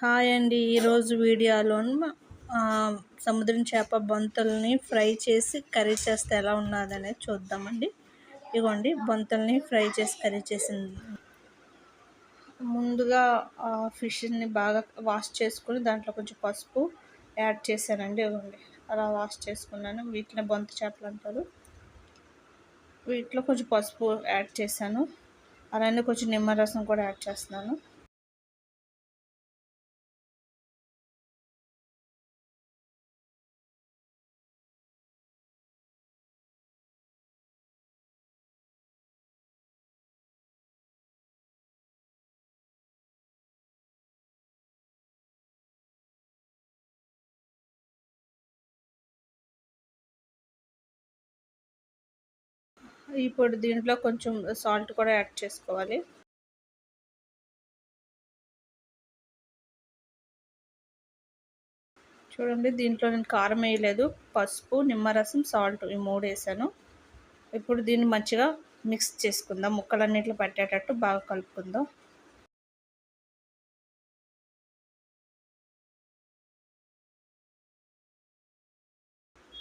Hi అండి. ఈరోజు వీడియోలో సముద్రం చేప బొంతల్ని ఫ్రై చేసి కర్రీ చేస్తే ఎలా ఉన్నదనేది చూద్దామండి. ఇగోండి బొంతల్ని ఫ్రై చేసి కర్రీ చేసింది. ముందుగా ఫిష్ని బాగా వాష్ చేసుకుని దాంట్లో కొంచెం పసుపు యాడ్ చేశానండి. ఇగోండి అలా వాష్ చేసుకున్నాను. వీటిని బొంత చేపలు అంటారు. వీటిలో కొంచెం పసుపు యాడ్ చేశాను. అలానే కొంచెం నిమ్మరసం కూడా యాడ్ చేస్తున్నాను. ఇప్పుడు దీంట్లో కొంచెం సాల్ట్ కూడా యాడ్ చేసుకోవాలి. చూడండి, దీంట్లో నేను కారం వేయలేదు. పసుపు, నిమ్మరసం, సాల్ట్ ఈ 3 వేసాను. ఇప్పుడు దీన్ని మంచిగా మిక్స్ చేసుకుందాం. ముక్కలన్నిట్లో పట్టేటట్టు బాగా కలుపుకుందాం.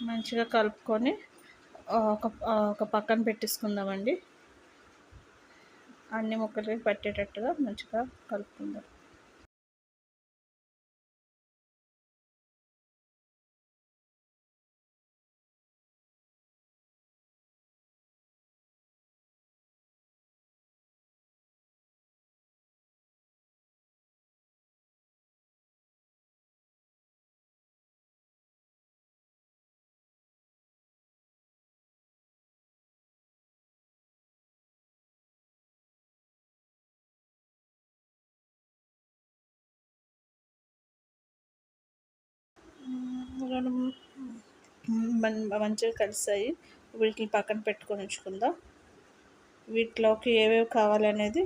మంచిగా కలుపుకొని ఒక పక్కన పెట్టేసుకుందామండి. అన్ని ముక్కలకి పట్టేటట్టుగా మంచిగా కలుపుకుందాం. మంచిగా కలిసాయి. వీటిని పక్కన పెట్టుకొని ఉంచుకుందాం. వీటిలోకి ఏవేవి కావాలనేది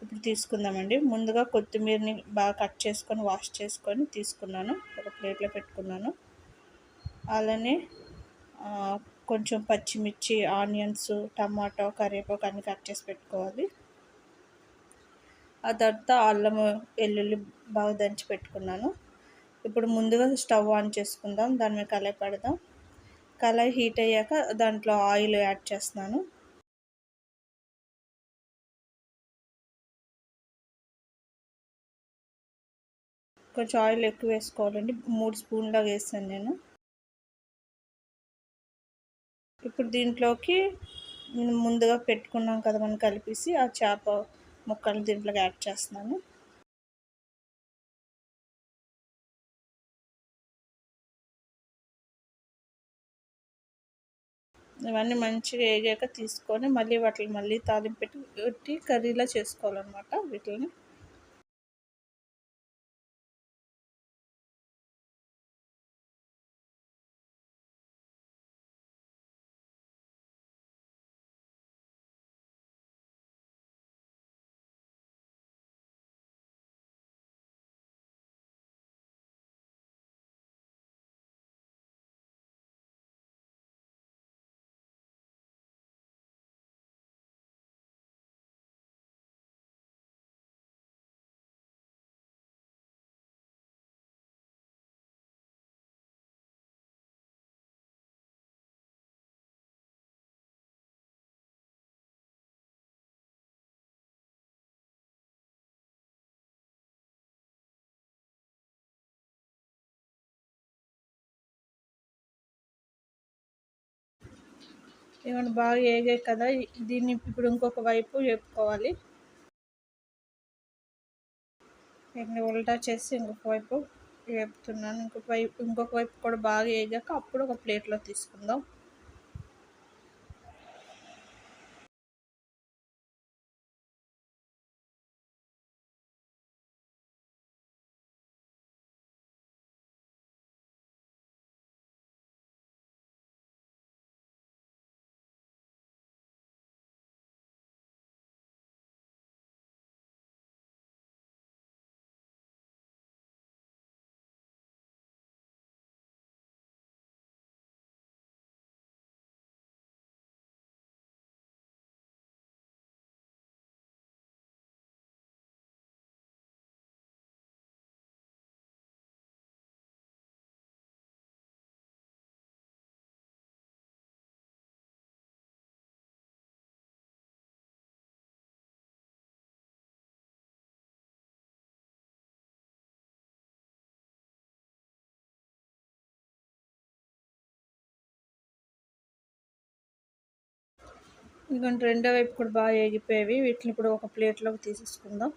ఇప్పుడు తీసుకుందామండి. ముందుగా కొత్తిమీరని బాగా కట్ చేసుకొని వాష్ చేసుకొని తీసుకున్నాను. ఒక ప్లేట్లో పెట్టుకున్నాను. అలానే కొంచెం పచ్చిమిర్చి, ఆనియన్స్, టమాటో, కరివేపాకు అన్నీ కట్ చేసి పెట్టుకోవాలి. ఆ తర్వాత అల్లం, వెల్లుల్లి బాగా దంచి పెట్టుకున్నాను. ఇప్పుడు ముందుగా స్టవ్ ఆన్ చేసుకుందాం. దాని మీద కళాయి పెడదాం. కళాయి హీట్ అయ్యాక దాంట్లో ఆయిల్ యాడ్ చేస్తున్నాను. కొంచెం ఆయిల్ ఎక్కువ వేసుకోవాలండి. 3 స్పూన్ల దాకా వేసాను నేను. ఇప్పుడు దీంట్లోకి ముందుగా పెట్టుకున్నాం కదా మనం కలిపేసి, ఆ చేప ముక్కలు దీంట్లోకి యాడ్ చేస్తున్నాను. ఇవన్నీ మంచిగా వేగాక తీసుకొని వాటిని మళ్ళీ తాలింపు పెట్టి కర్రీలా చేసుకోవాలన్నమాట వీటిని. ఇవన్నీ బాగా వేగాయి కదా, దీన్ని ఇప్పుడు ఇంకొక వైపు వేపుకోవాలి. దీన్ని ఉల్టా చేసి ఇంకొక వైపు వేపుతున్నాను. ఇంకొక వైపు కూడా బాగా వేగాక అప్పుడు ఒక ప్లేట్లో తీసుకుందాం. ఇంకొంచెం రెండో వైపు కూడా బాగా వేగిపోయేవి. వీటిని ఇప్పుడు ఒక ప్లేట్లోకి తీసేసుకుందాం.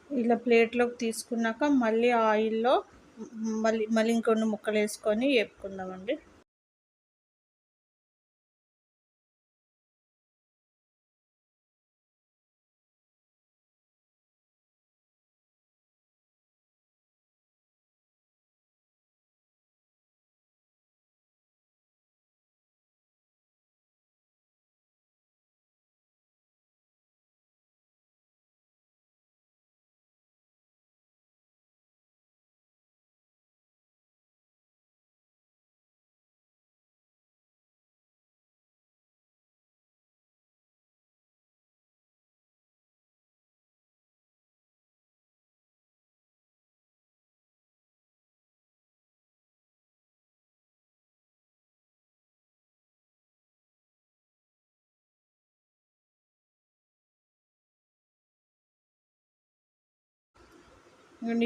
ఇలా ప్లేట్లోకి తీసుకున్నాక మళ్ళీ ఆయిల్లో మళ్ళీ మళ్ళీ ఇంకొన్ని ముక్కలు వేసుకొని వేపుకుందామండి.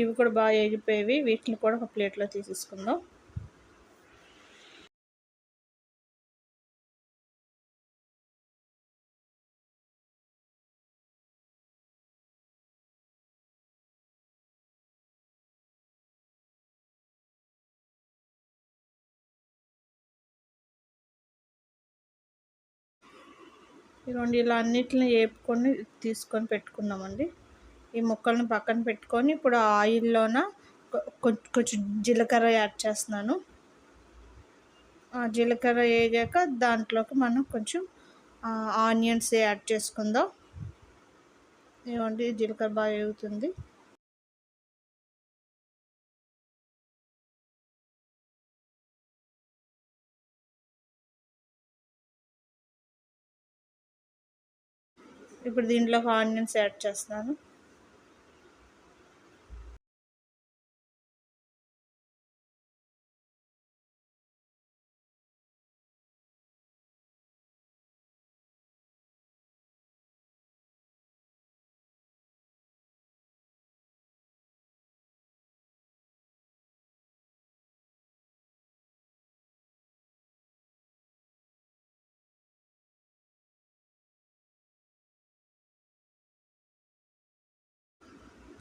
ఇవి కూడా బాగా వేగిపోయేవి. వీటిని కూడా ఒక ప్లేట్లో తీసేసుకుందాం. ఇదిగోండి ఇలా అన్నిటిని వేపుకొని తీసుకొని పెట్టుకున్నామండి. ఈ ముక్కలను పక్కన పెట్టుకొని ఇప్పుడు ఆయిల్లోన కొంచెం జీలకర్ర యాడ్ చేస్తున్నాను. ఆ జీలకర్ర వేగాక దాంట్లోకి మనం కొంచెం ఆనియన్స్ యాడ్ చేసుకుందాం. ఇదిగోండి జీలకర్ర బాగా వేగుతుంది. ఇప్పుడు దీంట్లోకి ఆనియన్స్ యాడ్ చేస్తున్నాను.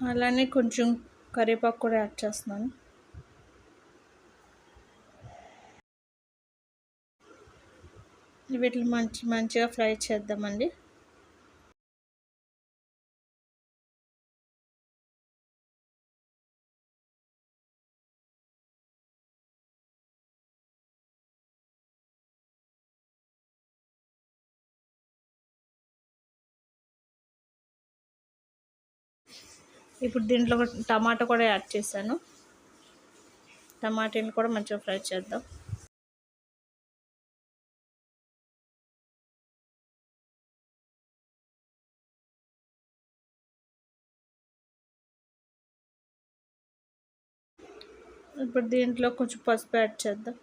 అలానే కొంచెం కరివేపాకు కూడా యాడ్ చేస్తున్నాను. వీటిని మంచిగా ఫ్రై చేద్దామండి. ఇప్పుడు దీంట్లో టమాటా కూడా యాడ్ చేశాను. టమాటాని కూడా మంచిగా ఫ్రై చేద్దాం. ఇప్పుడు దీంట్లో కొంచెం పసుపు యాడ్ చేద్దాం.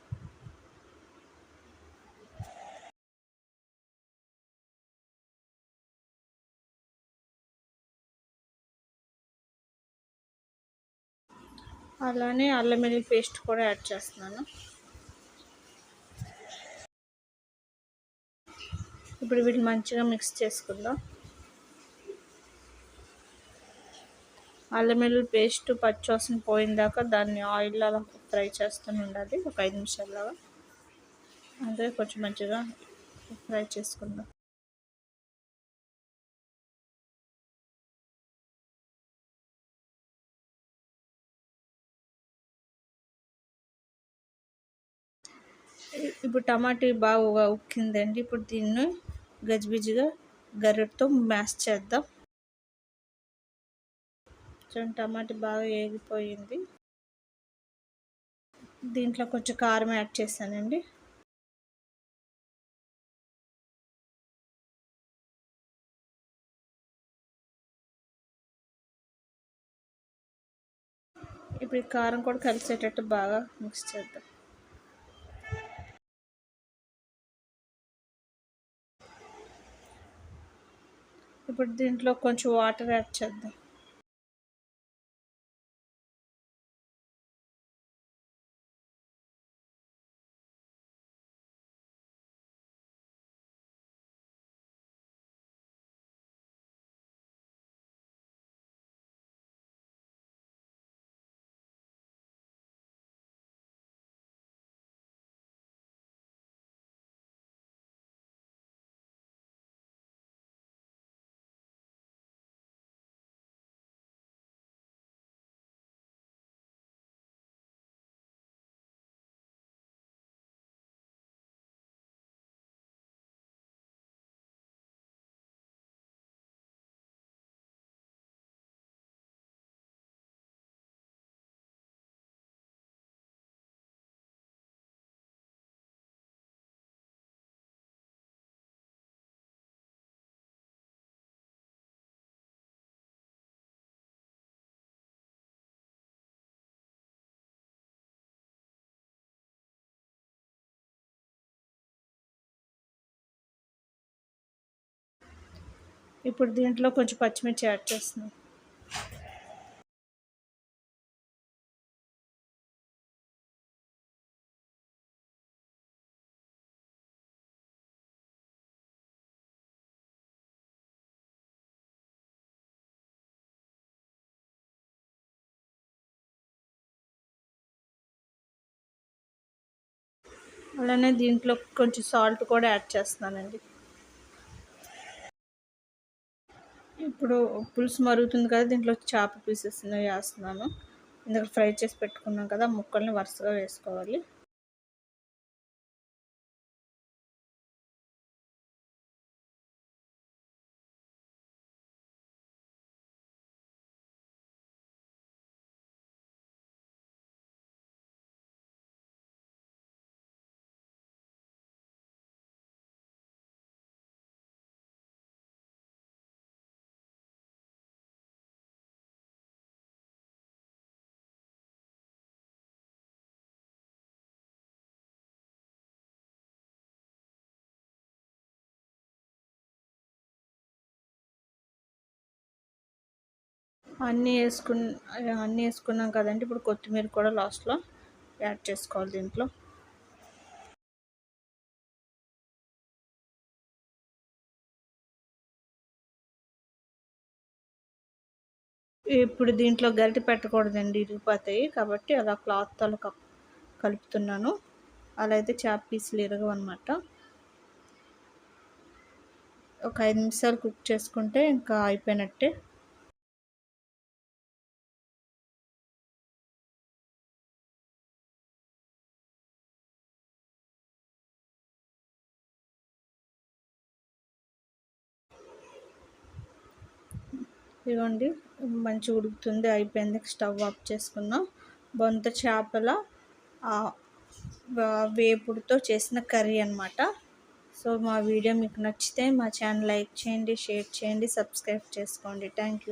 అలానే అల్లం వెల్లుల్లి పేస్ట్ కూడా యాడ్ చేస్తున్నాను. ఇప్పుడు వీటిని మంచిగా మిక్స్ చేసుకుందాం. అల్లం వెల్లుల్లి పేస్ట్ పచ్చివాసన పోయిందాక దాన్ని ఆయిల్లో అలా ఫ్రై చేస్తూనే ఉండాలి, ఒక 5 నిమిషాలు. అంటే కొంచెం మంచిగా ఫ్రై చేసుకుందాం. ఇప్పుడు టమాటా బాగా ఉక్కిందండి. ఇప్పుడు దీన్ని గజిబిజిగా గరిటతో మ్యాష్ చేద్దాం. చూడండి, టమాటా బాగా వేగిపోయింది. దీంట్లో కొంచెం కారం యాడ్ చేశానండి. ఇప్పుడు ఈ కారం కూడా కలిసేటట్టు బాగా మిక్స్ చేద్దాం. ఇప్పుడు దీంట్లో కొంచెం వాటర్ యాడ్ చేద్దాం. ఇప్పుడు దీంట్లో కొంచెం పచ్చిమిర్చి యాడ్ చేస్తున్నాం. అలానే దీంట్లో కొంచెం సాల్ట్ కూడా యాడ్ చేస్తున్నానండి. ఇప్పుడు పులుసు మరుగుతుంది కదా, దీంట్లో చేప పీసెస్ వేస్తున్నాను. ఇందాక ఫ్రై చేసి పెట్టుకున్నాం కదా, ముక్కల్ని వరుసగా వేసుకోవాలి. అన్నీ వేసుకున్నాం కదండి. ఇప్పుడు కొత్తిమీర కూడా లాస్ట్లో యాడ్ చేసుకోవాలి దీంట్లో. ఇప్పుడు దీంట్లో గరిటె పెట్టకూడదండి, ఇరిగిపోతాయి. కాబట్టి అలా క్లాత్తో కలుపుతున్నాను. అలా అయితే చేప పీసులు ఇరగవన్నమాట. ఒక 5 నిమిషాలు కుక్ చేసుకుంటే ఇంకా అయిపోయినట్టే. ఇదిగోండి, మంచిగా ఉడుకుతుంది, అయిపోయింది. స్టవ్ ఆఫ్ చేసుకుందాం. బొంత చేపల వేపుడుతో చేసిన కర్రీ అన్నమాట. సో మా వీడియో మీకు నచ్చితే మా ఛానల్ లైక్ చేయండి, షేర్ చేయండి, సబ్స్క్రైబ్ చేసుకోండి. Thank you.